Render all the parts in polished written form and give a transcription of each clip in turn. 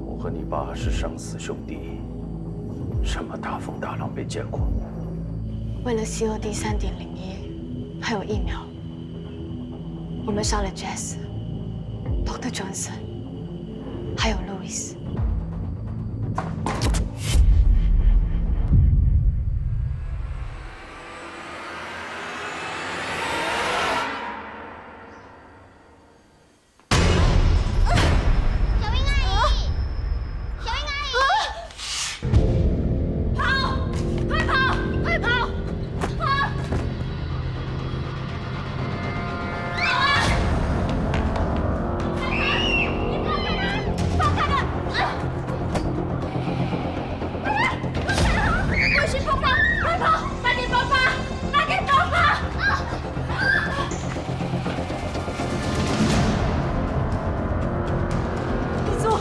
我和你爸是生死兄弟，什么大风大浪没见过？为了 COD 3.01，还有疫苗，我们杀了 Jess、Dr. Johnson， 还有 Louis。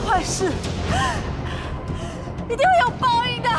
坏事一定会有报应的。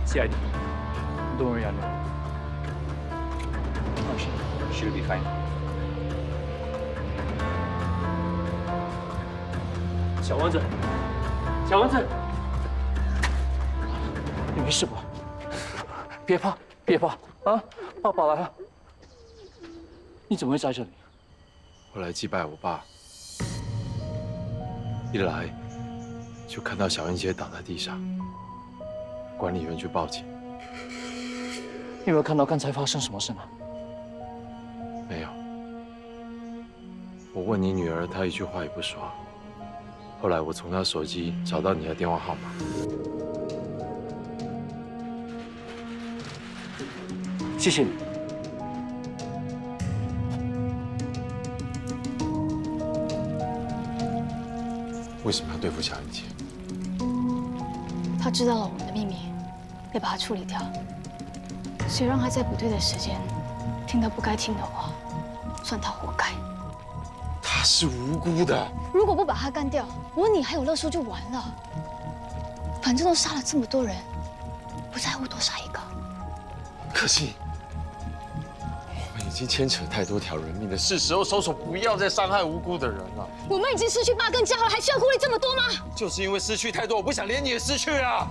CID. Don't worry, Anu. She'll be fine. 小王子，小王子，你没事吧？别怕，别怕啊！爸爸来了。你怎么会在这里？我来祭拜我爸，一来就看到小英姐倒在地上。 管理员去报警，你有没有看到刚才发生什么事吗？没有。我问你女儿，她一句话也不说。后来我从她手机找到你的电话号码。谢谢你。为什么要对付小英姐？他知道了我们的秘密。 得把它处理掉，谁让他在不对的时间听到不该听的话，算他活该。他是无辜的。如果不把他干掉，我你还有乐叔就完了。反正都杀了这么多人，不在乎多杀一个。可惜，我们已经牵扯太多条人命了，是时候收手，不要再伤害无辜的人了。我们已经失去爸跟家了，还需要顾虑这么多吗？就是因为失去太多，我不想连你也失去啊。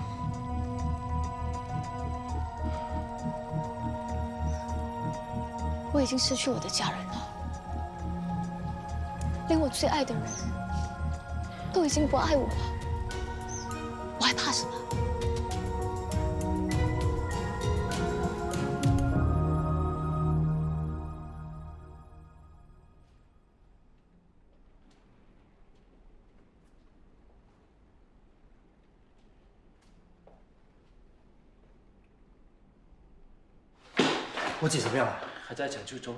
我已经失去我的家人了，连我最爱的人都已经不爱我了，我还怕什么？我姐怎么样了？还在抢救中。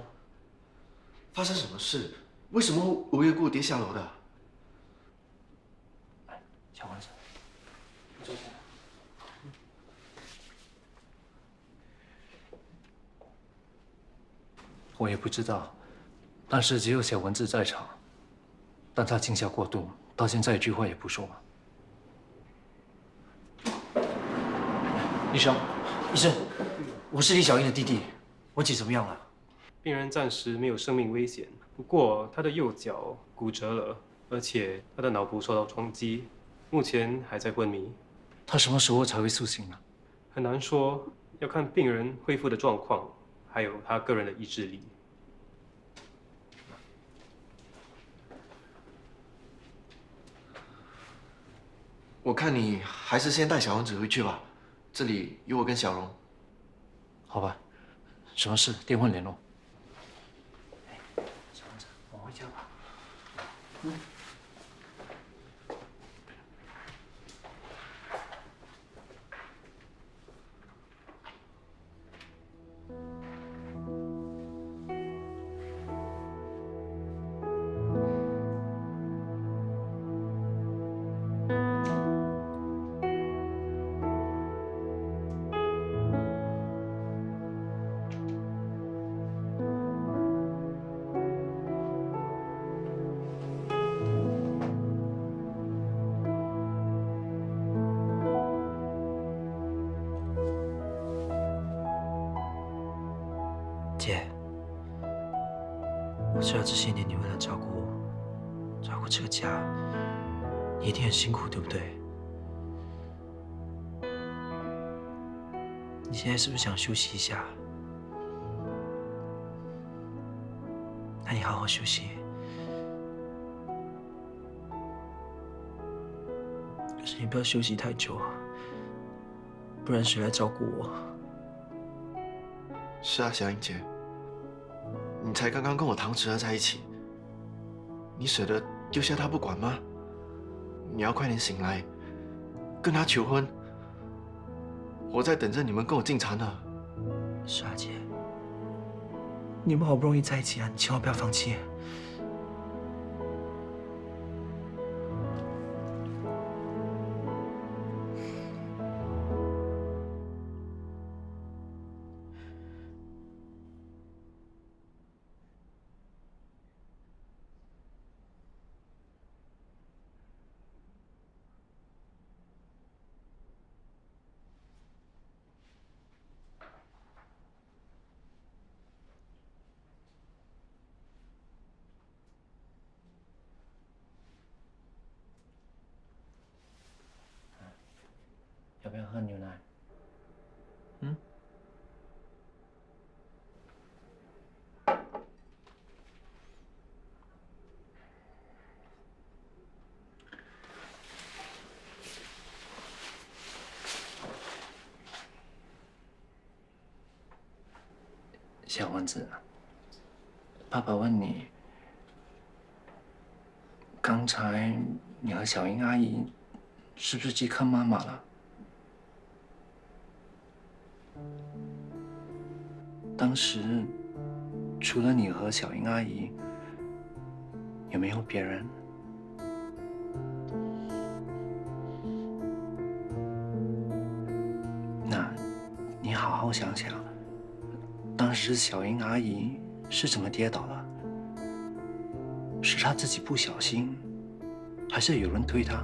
发生什么事？为什么无缘故跌下楼的？小王子，你坐下。我也不知道，当时只有小文字在场，但他惊吓过度，到现在一句话也不说。医生，医生，我是李小英的弟弟，我姐怎么样了？病人暂时没有生命危险，不过他的右脚骨折了，而且他的脑部受到冲击，目前还在昏迷。他什么时候才会苏醒呢？很难说，要看病人恢复的状况，还有他个人的意志力。我看你还是先带小王子回去吧，这里有我跟小荣。好吧，什么事电话联络。小王子，我回家吧。姐，我知道这些年你为了照顾这个家，你一定很辛苦，对不对？你现在是不是想休息一下？那你好好休息。可是你不要休息太久啊，不然谁来照顾我？是啊，小英姐，你才刚刚跟我堂侄儿在一起，你舍得丢下他不管吗？你要快点醒来，跟他求婚。我在等着你们跟我进场呢。是啊，姐，你们好不容易在一起啊，你千万不要放弃。要不要喝牛奶？小王子，爸爸问你，刚才你和小英阿姨是不是去看妈妈了？当时除了你和小英阿姨，有没有别人？那你好好想想，当时小英阿姨是怎么跌倒的？是她自己不小心，还是有人推她？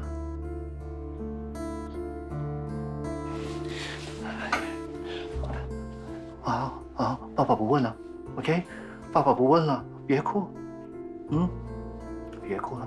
好，爸爸不问了 ，OK？ 爸爸不问了，别哭，别哭了。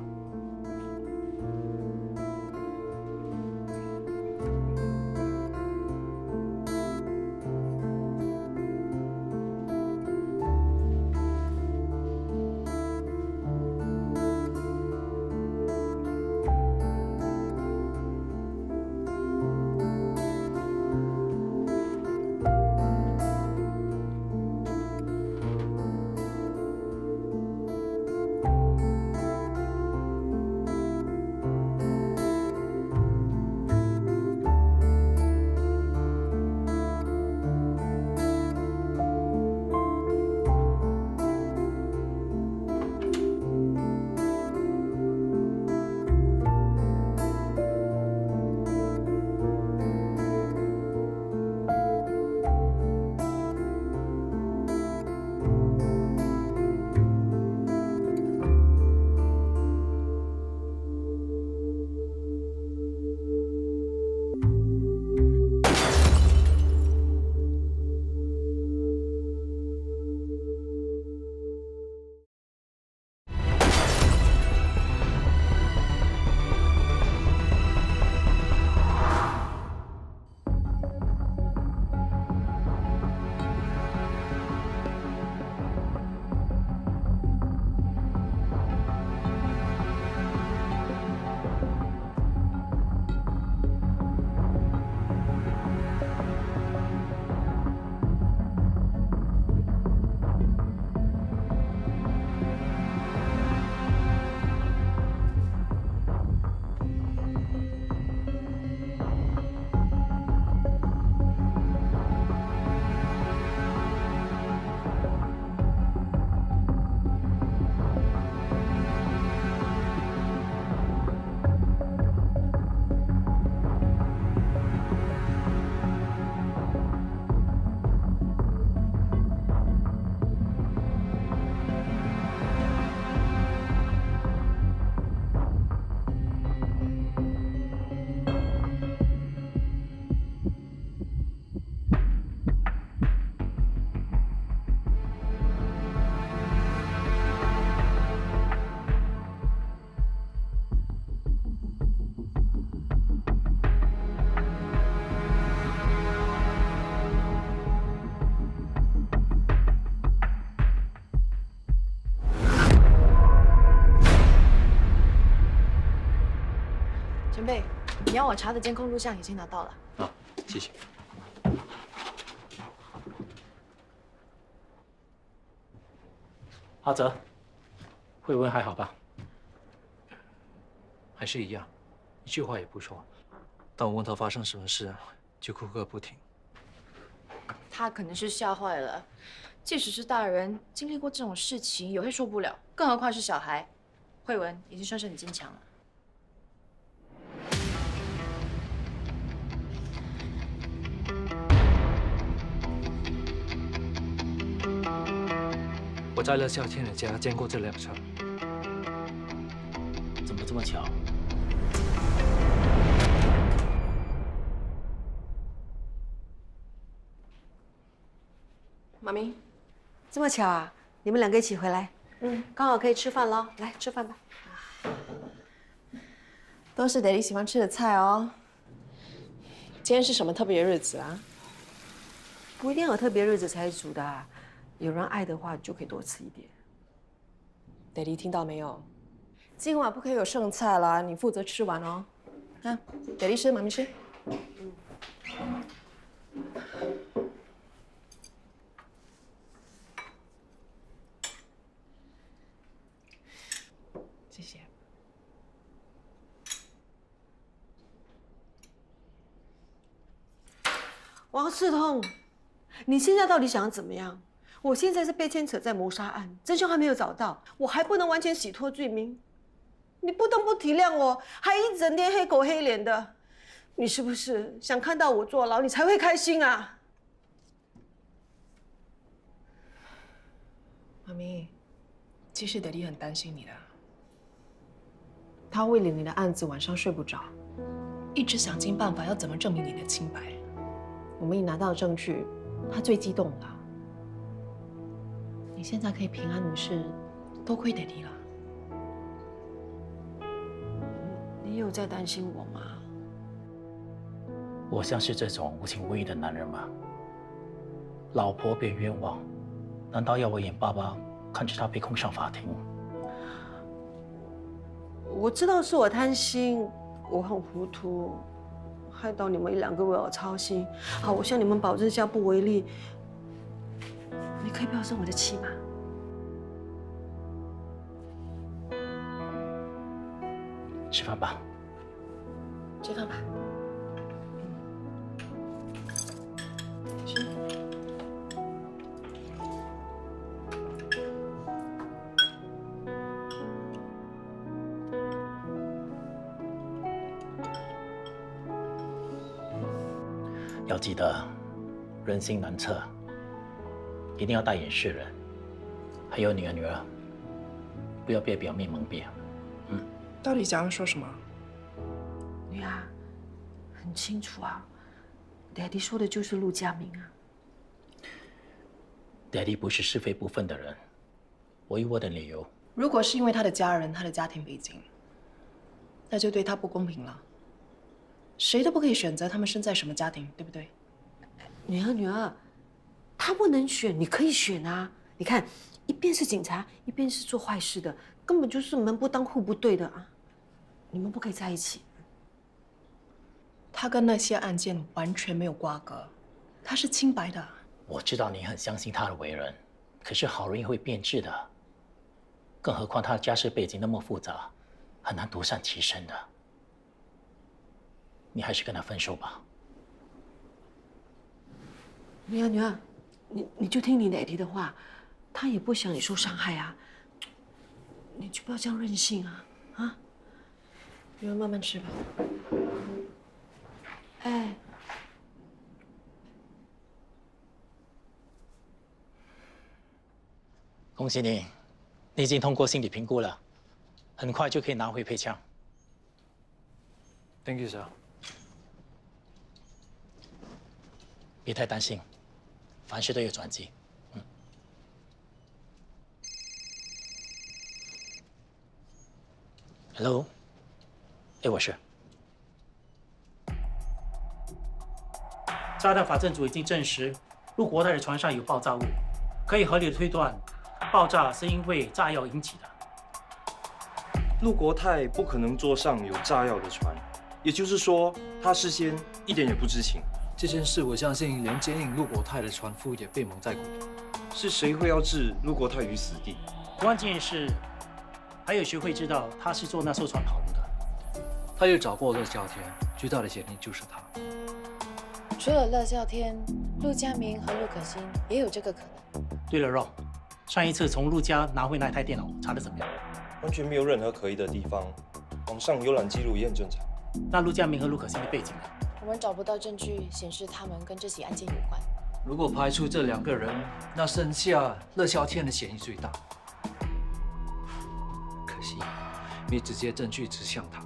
让我查的监控录像已经拿到了。啊，谢谢。阿泽，慧文还好吧？还是一样，一句话也不说。当我问他发生什么事，就哭个不停。他可能是吓坏了，即使是大人，经历过这种事情也会受不了，更何况是小孩。慧文已经算是很坚强了。我在乐孝天的家见过这辆车。怎么这么巧？妈咪，这么巧啊？你们两个一起回来，刚好可以吃饭喽。来吃饭吧。都是爹地喜欢吃的菜哦。今天是什么特别日子啊？不一定有特别日子才煮的啊，有人爱的话就可以多吃一点。爹地听到没有？今晚不可以有剩菜了，你负责吃完哦。啊，爹地吃，妈咪吃。谢谢。王世通，你现在到底想怎么样？我现在是被牵扯在谋杀案，真凶还没有找到，我还不能完全洗脱罪名。你不但不体谅我，还一整天黑狗黑脸的，你是不是想看到我坐牢，你才会开心啊？妈咪，其实爹地很担心你的，他为了你的案子晚上睡不着，一直想尽办法要怎么证明你的清白。我们一拿到证据，他最激动了。你现在可以平安无事，多亏爹地了。你有在担心我吗？我像是这种无情无义的男人吗？老婆被冤枉，难道要我演爸爸看着她被控上法庭？我知道是我贪心，我很糊涂，害到你们两个为我操心。好，我向你们保证下不为例。你可以不要生我的气吗？吃饭吧。吃饭吧。吃。要记得，人心难测，一定要大眼识人。还有你的女儿，不要被表面蒙蔽。到底想要说什么？女儿，很清楚啊，爹地说的就是陆家明啊。爹地不是是非不分的人，我有我的理由。如果是因为他的家人、他的家庭背景，那就对他不公平了。谁都不可以选择他们生在什么家庭，对不对？女儿，他不能选，你可以选啊。你看，一边是警察，一边是做坏事的，根本就是门不当户不对的啊。你们不可以在一起。他跟那些案件完全没有瓜葛，他是清白的。我知道你很相信他的为人，可是好人也会变质的，更何况他的家世背景那么复杂，很难独善其身的。你还是跟他分手吧。女儿，你就听你爹地的话，他也不想你受伤害啊。你就不要这样任性啊！啊，女儿慢慢吃吧。哎，恭喜你，你已经通过心理评估了，很快就可以拿回配枪。Thank you, sir. 别太担心，凡事都有转机。Hello， 我是。炸弹法证组已经证实，陆国泰的船上有爆炸物，可以合理的推断，爆炸是因为炸药引起的。陆国泰不可能坐上有炸药的船，也就是说，他事先一点也不知情。这件事，我相信连接应陆国泰的船夫也被蒙在鼓里。是谁会要置陆国泰于死地？关键是还有谁会知道他是坐那艘船跑路的？他又找过乐啸天，最大的嫌疑就是他。除了乐啸天，陆家明和陆可欣也有这个可能。对了，Ron，上一次从陆家拿回那台电脑查得怎么样？完全没有任何可疑的地方，网上浏览记录也很正常。那陆家明和陆可欣的背景呢？我们找不到证据显示他们跟这起案件有关。如果排除这2个人，那剩下乐啸天的嫌疑最大。可惜，没直接证据指向他。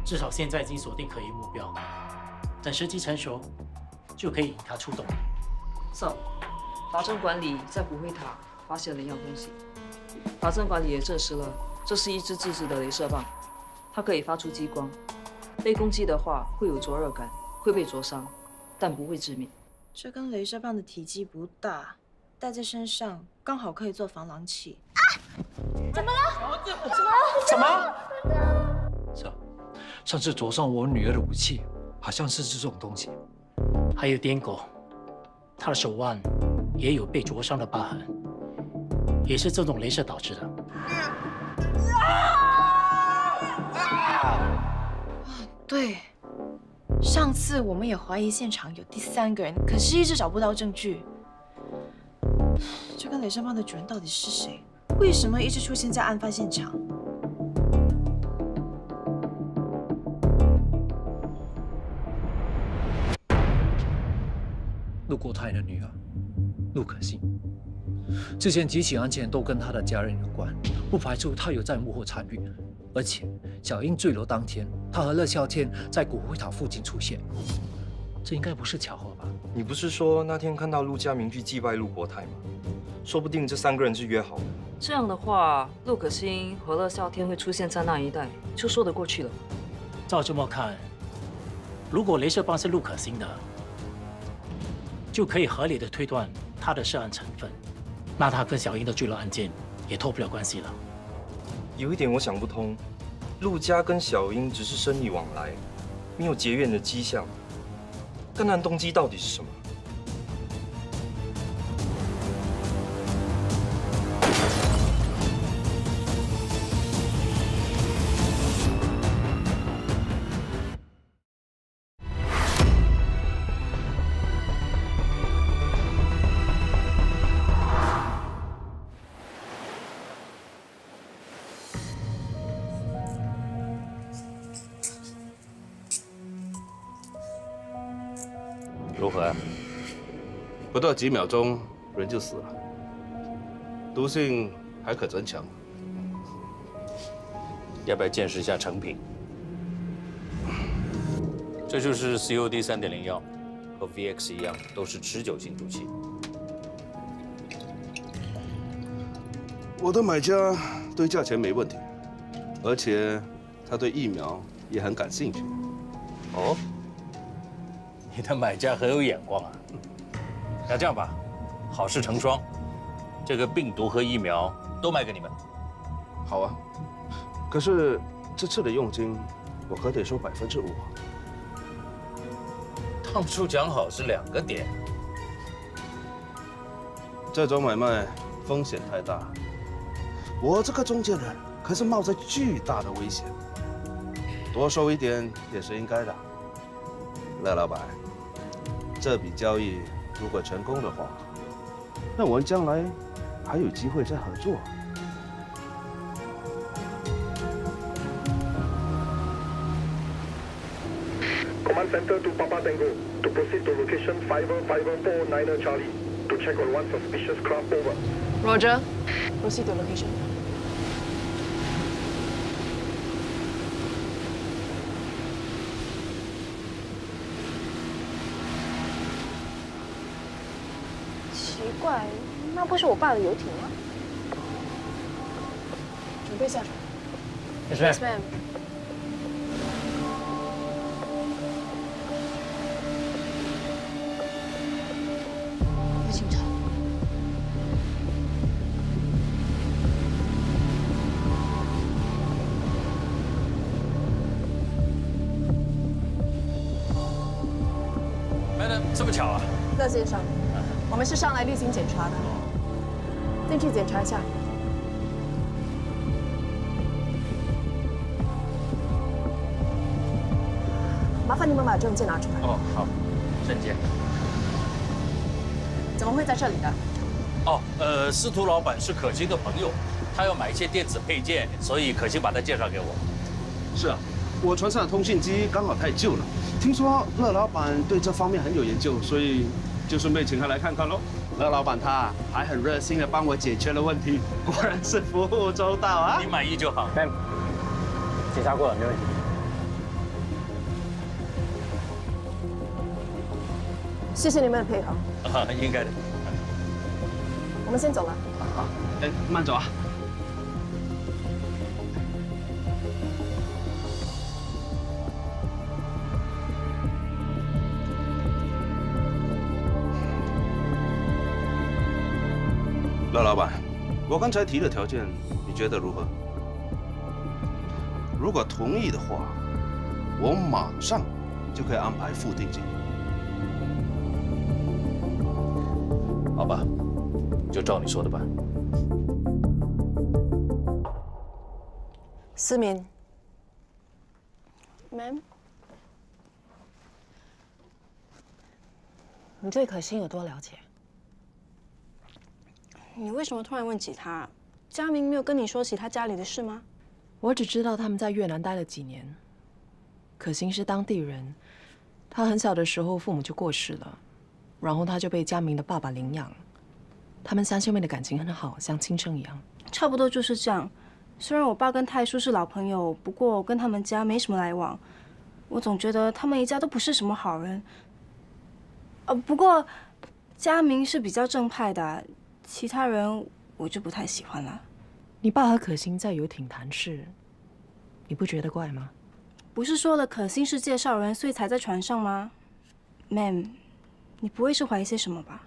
至少现在已经锁定可疑目标，等时机成熟，就可以引他出动了。Sir，法政管理在骨灰塔发现了一样东西，法政管理也证实了，这是一支自制的镭射棒，它可以发出激光，被攻击的话会有灼热感，会被灼伤，但不会致命。这根镭射棒的体积不大，带在身上刚好可以做防狼器。怎么了？什么？是啊，上次灼伤我女儿的武器，好像是这种东西。还有颠狗，他的手腕也有被灼伤的疤痕，也是这种镭射导致的。对，上次我们也怀疑现场有第3个人，可是一直找不到证据。这根镭射棒的主人到底是谁？为什么一直出现在案发现场？陆国泰的女儿陆可欣，之前几起案件都跟她的家人有关，不排除她有在幕后参与。而且小英坠楼当天，她和乐啸天在骨灰塔附近出现，这应该不是巧合吧？你不是说那天看到陆家明去祭拜陆国泰吗？说不定这3个人是约好的。这样的话，陆可欣和乐啸天会出现在那一带，就说得过去了。照这么看，如果镭射棒是陆可欣的，就可以合理的推断他的涉案成分，那他跟小英的坠楼案件也脱不了关系了。有一点我想不通，陆家跟小英只是生意往来，没有结怨的迹象，干案动机到底是什么？如何？不到几秒钟，人就死了，毒性还可增强。要不要见识一下成品？这就是 COD 3.0药，和 VX 一样，都是持久性毒气。我的买家对价钱没问题，而且他对疫苗也很感兴趣。哦，你的买家很有眼光啊。那这样吧，好事成双，这个病毒和疫苗都卖给你们。好啊，可是这次的佣金我可得收5%。当初讲好是2个点。这种买卖风险太大，我这个中间人可是冒着巨大的危险，多收一点也是应该的。赖老板，这笔交易如果成功的话，那我们将来还有机会再合作。Command Center to Papa Tango to proceed to location 50549 Charlie to check on one suspicious craft over. Roger. Proceed to location. 奇怪，那不是我爸的游艇吗？准备下船。Yes, ma'am. 有警察。这么巧啊？乐先生，我们是上来例行检查的，进去检查一下。麻烦你们把证件拿出来。哦，好，证件。怎么会在这里的？哦，司徒老板是可心的朋友，他要买一些电子配件，所以可心把他介绍给我。是啊，我船上的通讯机刚好太旧了，听说乐老板对这方面很有研究，所以就顺便请他来看看喽。乐老板他还很热心的帮我解决了问题，果然是服务周到啊！你满意就好。检查过了，没问题。谢谢你们的配合。啊，应该的。我们先走了。好，哎，慢走啊。乐老板，我刚才提的条件，你觉得如何？如果同意的话，我马上就可以安排付定金。好吧，就照你说的办。思敏 ，Ma'am，你对可心有多了解？你为什么突然问起他？佳明没有跟你说起他家里的事吗？我只知道他们在越南待了几年。可心是当地人，他很小的时候父母就过世了，然后他就被佳明的爸爸领养。他们三兄妹的感情很好，像亲生一样。差不多就是这样。虽然我爸跟太叔是老朋友，不过我跟他们家没什么来往。我总觉得他们一家都不是什么好人。不过佳明是比较正派的，其他人我就不太喜欢了。你爸和可心在游艇谈事，你不觉得怪吗？不是说了可心是介绍人，所以才在船上吗 ？Ma'am， 你不会是怀疑些什么吧？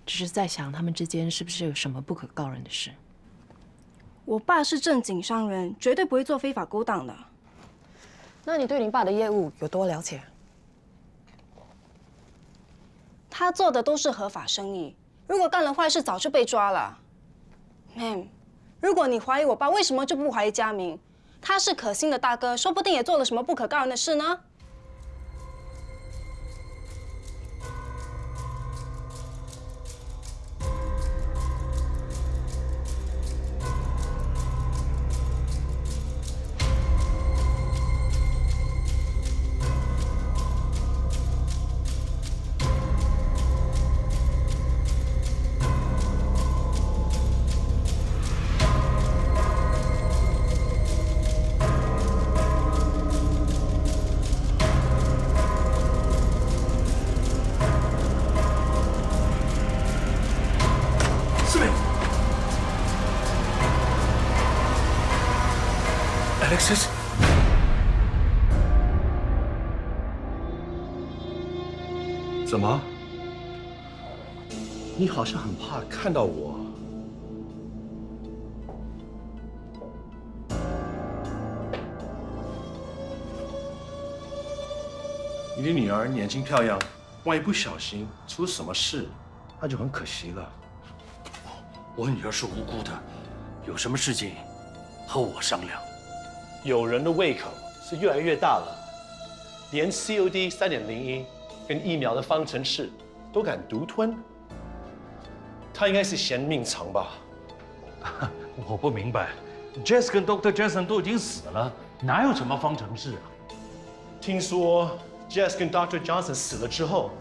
只是在想他们之间是不是有什么不可告人的事。我爸是正经商人，绝对不会做非法勾当的。那你对你爸的业务有多了解？他做的都是合法生意，如果干了坏事，早就被抓了。Ma'am， 如果你怀疑我爸，为什么就不怀疑佳明？他是可心的大哥，说不定也做了什么不可告人的事呢。Alexis， 怎么？你好像很怕看到我。你的女儿年轻漂亮，万一不小心出什么事，那就很可惜了。我女儿是无辜的，有什么事情和我商量。有人的胃口是越来越大了，连 COD 3.01跟疫苗的方程式都敢独吞，他应该是嫌命长吧？我不明白 ，Jess 跟 Dr. Jason 都已经死了，哪有什么方程式啊？听说 Jess 跟 Dr. Johnson 死了之后，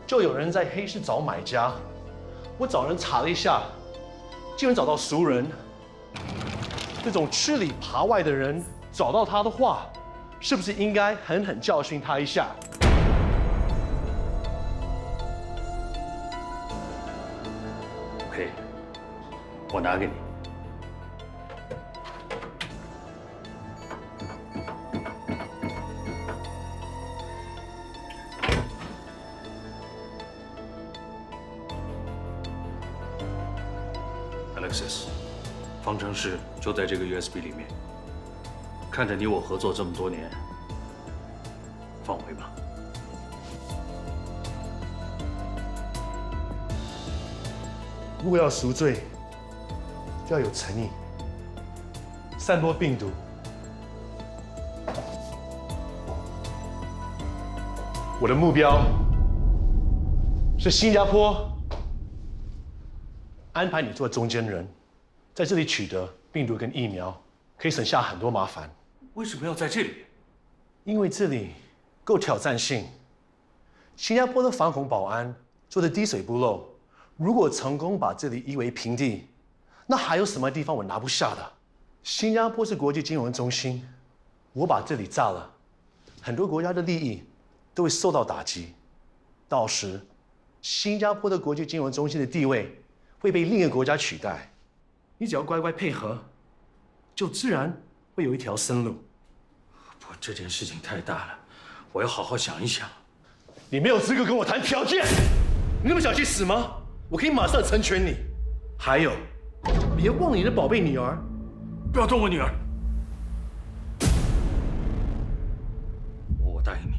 就有人在黑市找买家。我找人查了一下，竟然找到熟人。这种吃里扒外的人找到他的话，是不是应该狠狠教训他一下？OK， 我拿给你。Alexis， 方程式就在这个 USB 里面。看着你我合作这么多年，放回吧。如果要赎罪，就要有诚意。散播病毒，我的目标是新加坡，安排你做中间人，在这里取得病毒跟疫苗，可以省下很多麻烦。为什么要在这里？因为这里够挑战性。新加坡的反恐保安做的滴水不漏，如果成功把这里夷为平地，那还有什么地方我拿不下的？新加坡是国际金融中心，我把这里炸了，很多国家的利益都会受到打击。到时，新加坡的国际金融中心的地位会被另一个国家取代。你只要乖乖配合，就自然会有一条生路。不，这件事情太大了，我要好好想一想。你没有资格跟我谈条件，你那么想去死吗？我可以马上成全你。还有，别忘了你的宝贝女儿，不要动我女儿。我答应你。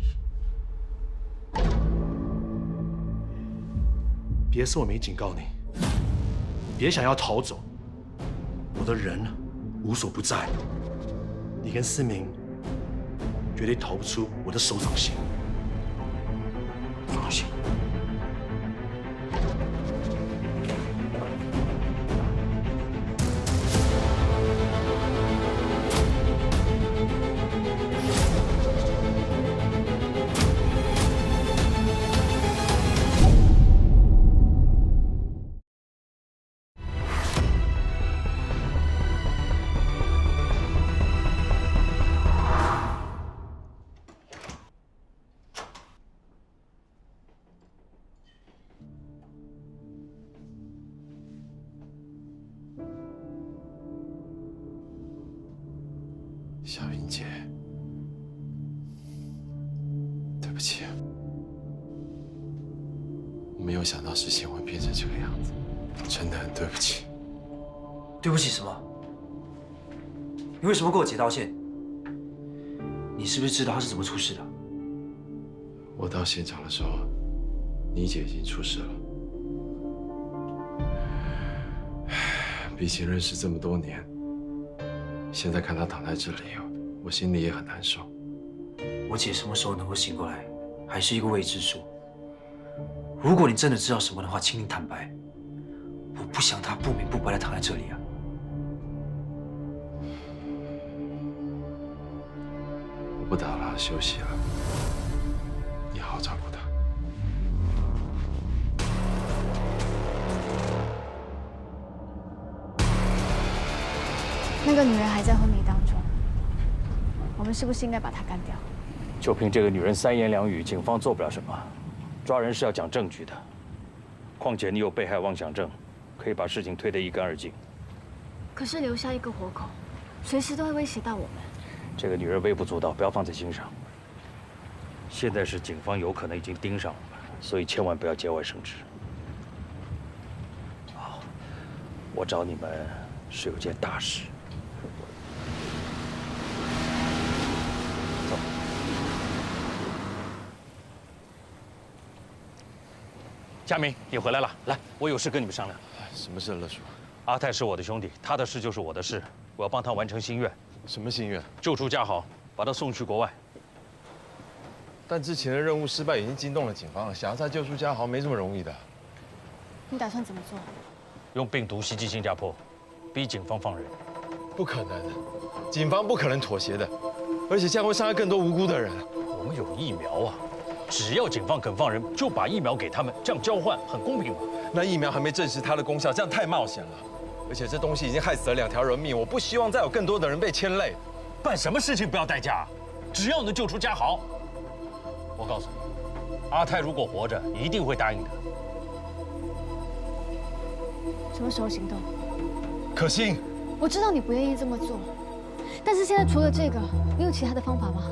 别说我没警告你，别想要逃走，我的人无所不在，你跟思明绝对逃不出我的手掌心。放心。小云姐，对不起，我没有想到事情会变成这个样子，真的很对不起。对不起什么？你为什么跟我姐道歉？你是不是知道她是怎么出事的？我到现场的时候，你姐已经出事了。毕竟认识这么多年，现在看她躺在这里，我心里也很难受。我姐什么时候能够醒过来，还是一个未知数。如果你真的知道什么的话，请你坦白。我不想她不明不白的躺在这里啊。我不打了，休息了。你好好照顾她。那个女人还在昏迷当中，我们是不是应该把她干掉？就凭这个女人三言两语，警方做不了什么。抓人是要讲证据的，况且你有被害妄想症，可以把事情推得一干二净。可是留下一个活口，随时都会威胁到我们。这个女人微不足道，不要放在心上。现在是警方有可能已经盯上我们，所以千万不要节外生枝。好，我找你们是有件大事。走。佳明，你回来了，来，我有事跟你们商量。什么事，乐叔？阿泰是我的兄弟，他的事就是我的事，我要帮他完成心愿。什么心愿？救出嘉豪，把他送去国外。但之前的任务失败已经惊动了警方了，想要再救出嘉豪没这么容易的。你打算怎么做？用病毒袭击新加坡，逼警方放人。不可能，警方不可能妥协的，而且这样会伤害更多无辜的人。我们有疫苗啊，只要警方肯放人，就把疫苗给他们，这样交换很公平嘛。那疫苗还没证实它的功效，这样太冒险了。而且这东西已经害死了2条人命，我不希望再有更多的人被牵累。办什么事情不要代价，只要能救出嘉豪。我告诉你，阿泰如果活着，一定会答应的。什么时候行动？可心，我知道你不愿意这么做，但是现在除了这个，你有其他的方法吗？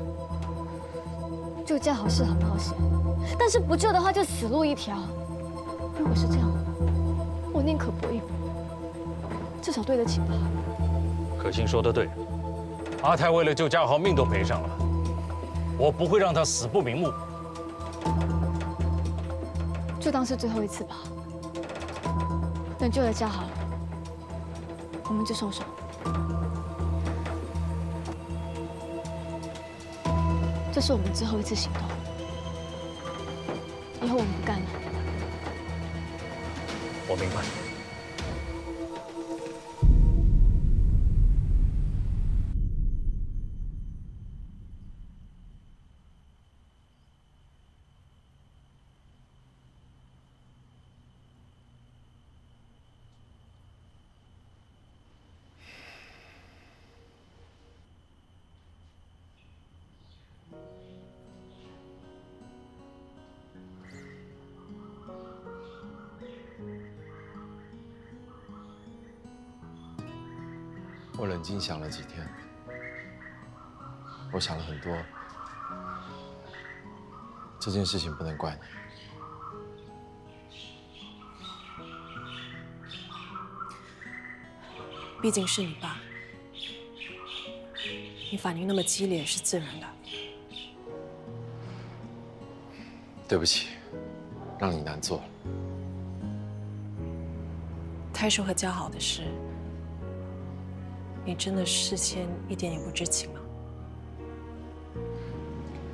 救嘉豪是很冒险，但是不救的话就死路一条。如果是这样，我宁可搏一搏，至少对得起爸。可心说得对，阿泰为了救嘉豪，命都赔上了，我不会让他死不瞑目。就当是最后一次吧。等救了家好了，我们就收手。这是我们最后一次行动，以后我们不干了。我明白。我冷静想了几天，我想了很多。这件事情不能怪你。毕竟是你爸，你反应那么激烈是自然的。对不起，让你难做了。泰叔和嘉豪的事，你真的事先一点也不知情吗？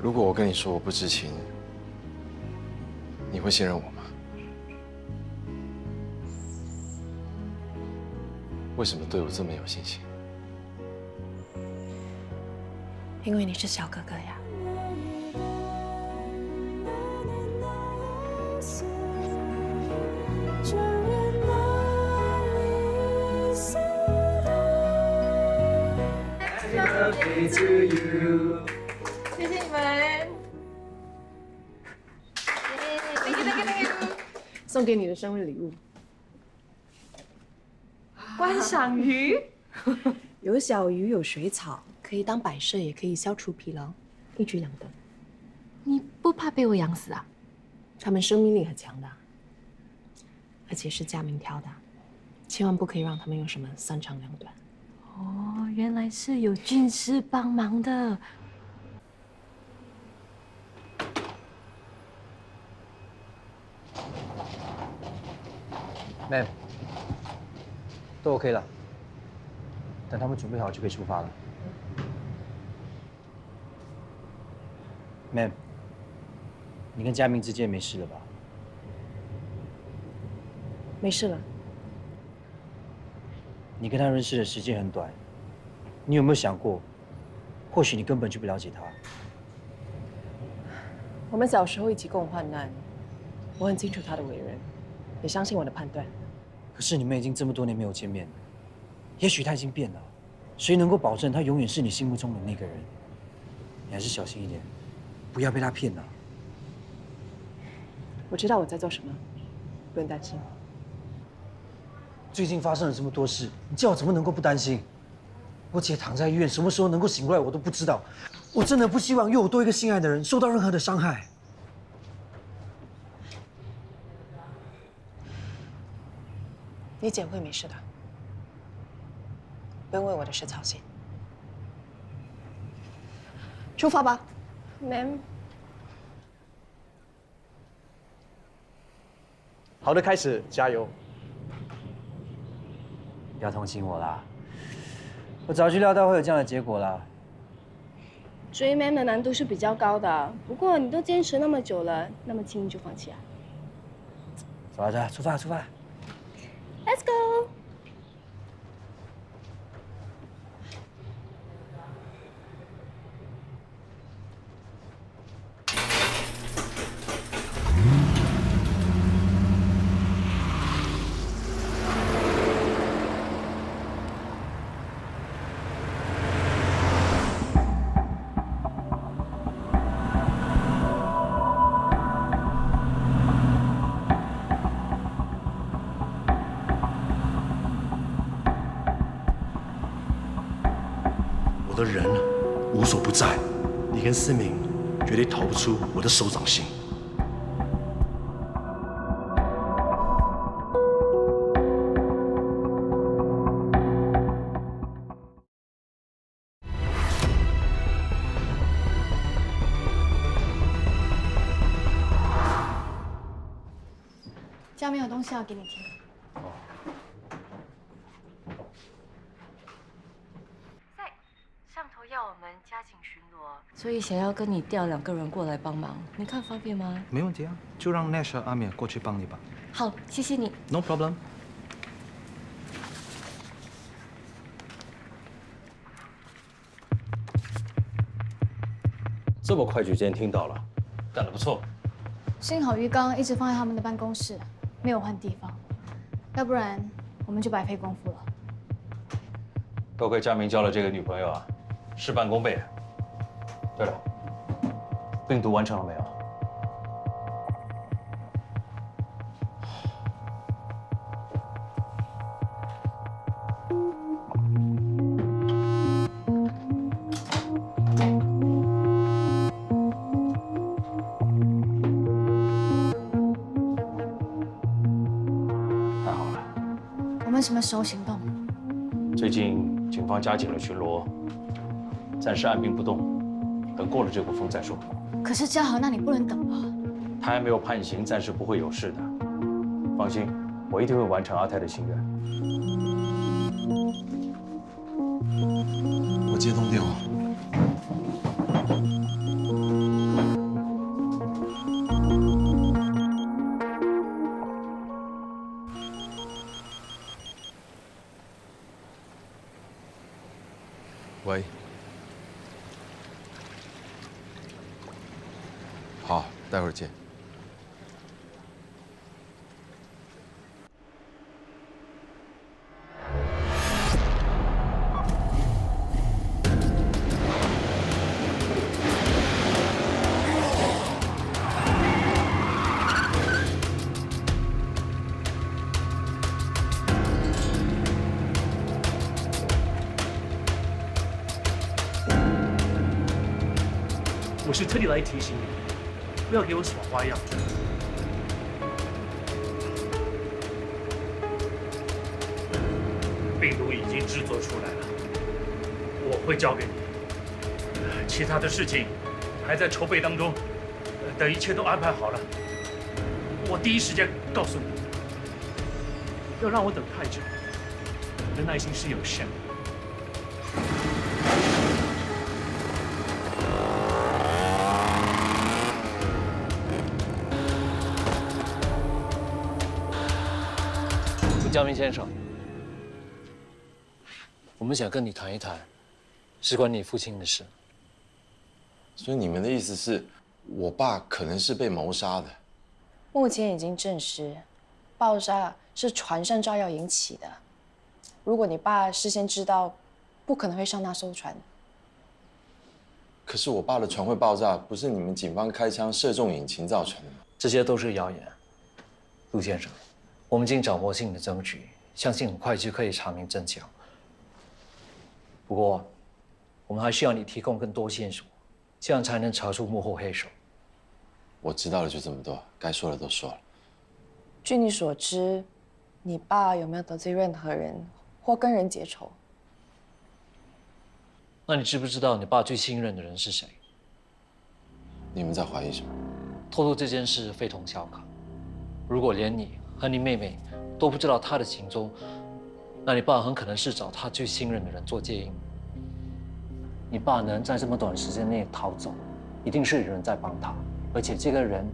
如果我跟你说我不知情，你会信任我吗？为什么对我这么有信心？因为你是小哥哥呀。谢谢你们。Thank you。送给你的生日礼物。观赏鱼。有小鱼，有水草，可以当摆设，也可以消除疲劳，一举两得。你不怕被我养死啊？它们生命力很强的，而且是佳明挑的，千万不可以让它们有什么三长两短。哦，原来是有军师帮忙的。妹，都 OK 了，等他们准备好就可以出发了。妹，你跟佳明之间没事了吧？没事了。你跟他认识的时间很短，你有没有想过，或许你根本就不了解他？我们小时候一起共患难，我很清楚他的为人，也相信我的判断。可是你们已经这么多年没有见面了，也许他已经变了，谁能够保证他永远是你心目中的那个人？你还是小心一点，不要被他骗了。我知道我在做什么，不用担心。最近发生了这么多事，你叫我怎么能够不担心？我姐躺在医院，什么时候能够醒过来我都不知道。我真的不希望又有多一个心爱的人受到任何的伤害。你姐会没事的，不用为我的事操心。出发吧 ，Ma'am。好的开始，加油！不要同情我啦，我早就料到会有这样的结果啦。追 man 的难度是比较高的，不过你都坚持那么久了，那么轻易就放弃啊？走着，出发，出发。Let's go。我的人无所不在，你跟思明绝对逃不出我的手掌心。家没有东西要给你听。请巡逻，所以想要跟你调2个人过来帮忙，你看方便吗？没问题啊，就让 Nash 和阿米尔过去帮你吧。好，谢谢你。 No problem。这么快就监听到了，干得不错。幸好鱼缸一直放在他们的办公室，没有换地方，要不然我们就白费功夫了。多亏佳明交了这个女朋友啊，事半功倍。对了，病毒完成了没有？我们什么时候行动？最近警方加紧了巡逻，暂时按兵不动，等过了这股风再说。可是嘉豪，那你不能等吧？他还没有判刑，暂时不会有事的。放心，我一定会完成阿泰的心愿。我接通电话。喂。好，待会儿见。我是特地来提醒你，不要给我耍花样。病毒已经制作出来了，我会交给你。其他的事情还在筹备当中，等一切都安排好了，我第一时间告诉你。要让我等太久，我的耐心是有限的。 江明先生，我们想跟你谈一谈，是关你父亲的事。所以你们的意思是，我爸可能是被谋杀的？目前已经证实，爆炸是船上炸药引起的。如果你爸事先知道，不可能会上那艘船。可是我爸的船会爆炸，不是你们警方开枪射中引擎造成的吗？这些都是谣言，陆先生。 我们已经掌握性的证据，相信很快就可以查明真相。不过，我们还需要你提供更多线索，这样才能查出幕后黑手。我知道的就这么多，该说的都说了。据你所知，你爸有没有得罪任何人或跟人结仇？那你知不知道你爸最信任的人是谁？你们在怀疑什么？透露这件事非同小可。如果连你 和你妹妹都不知道他的行踪，那你爸很可能是找他最信任的人做接应。你爸能在这么短时间内逃走，一定是有人在帮他，而且这个人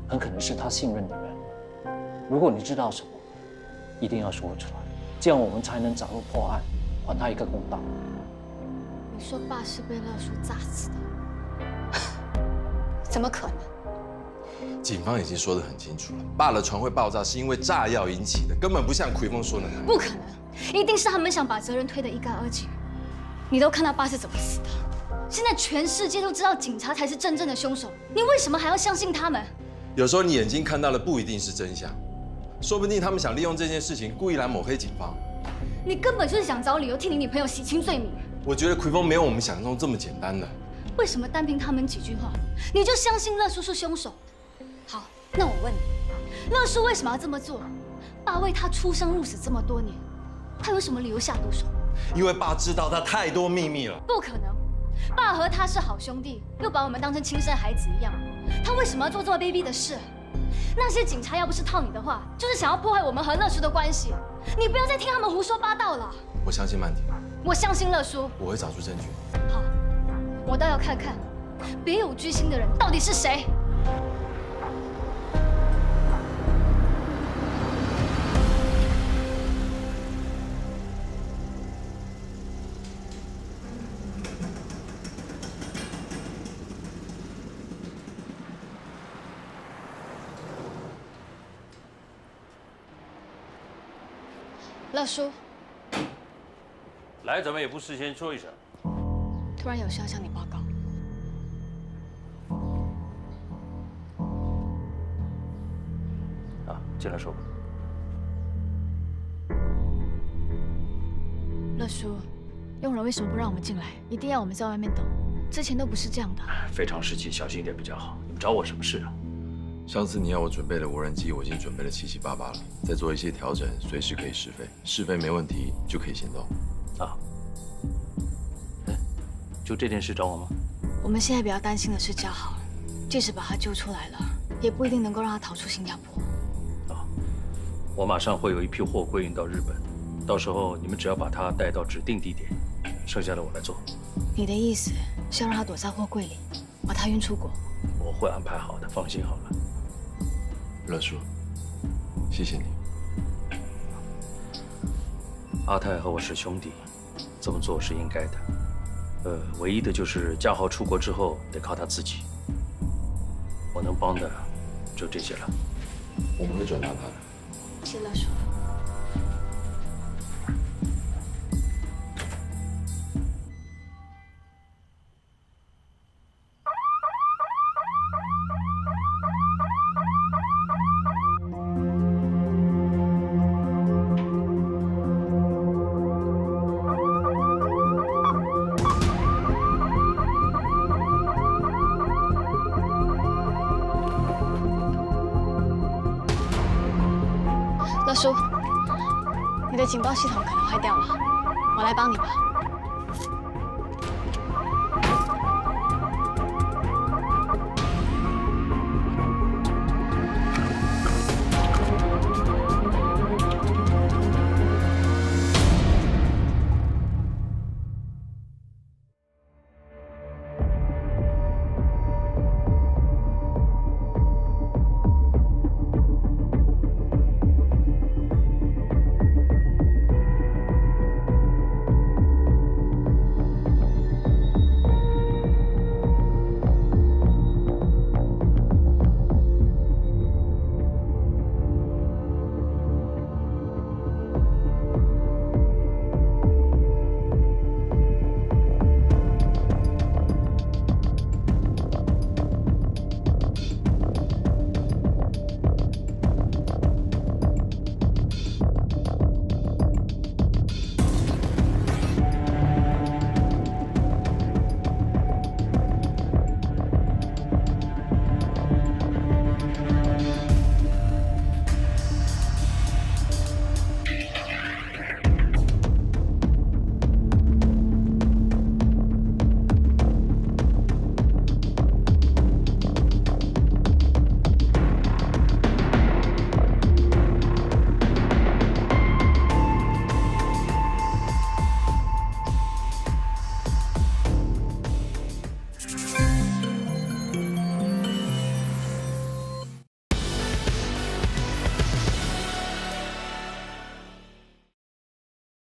很可能是他信任的人。如果你知道什么，一定要说出来，这样我们才能早日破案，还他一个公道。你说爸是被乐叔炸死的？怎么可能？ 警方已经说得很清楚了，爸的船会爆炸是因为炸药引起的，根本不像奎峰说的那样。不可能，一定是他们想把责任推得一干二净。你都看到爸是怎么死的，现在全世界都知道警察才是真正的凶手，你为什么还要相信他们？有时候你眼睛看到的不一定是真相，说不定他们想利用这件事情故意来抹黑警方。你根本就是想找理由替你女朋友洗清罪名。我觉得奎峰没有我们想象中这么简单的。为什么单凭他们几句话，你就相信乐叔是凶手？ 好，那我问你，乐叔为什么要这么做？爸为他出生入死这么多年，他有什么理由下毒手？因为爸知道他太多秘密了。不可能，爸和他是好兄弟，又把我们当成亲生孩子一样，他为什么要做这么卑鄙的事？那些警察要不是套你的话，就是想要破坏我们和乐叔的关系。你不要再听他们胡说八道了。我相信曼婷，我相信乐叔。我会找出证据。好，我倒要看看，别有居心的人到底是谁。乐叔，来怎么也不事先说一声。突然有事要向你报告。啊，进来说吧。乐叔，佣人为什么不让我们进来？一定要我们在外面等？之前都不是这样的。非常时期，小心一点比较好。你们找我什么事啊？上次你要我准备的无人机，我已经准备了七七八八了，再做一些调整，随时可以试飞。试飞没问题就可以行动。啊，就这件事找我吗？我们现在比较担心的是嘉豪，即使把他救出来了，也不一定能够让他逃出新加坡。我马上会有一批货归运到日本，到时候你们只要把他带到指定地点，剩下的我来做。你的意思是要让他躲在货柜里，把他运出国？我会安排好的，放心好了。乐叔，谢谢你。阿泰和我是兄弟，这么做是应该的。唯一的就是嘉豪出国之后得靠他自己。我能帮的就这些了。我们会转达他的。谢乐叔。乐叔，你的警报系统可能坏掉了，我来帮你吧。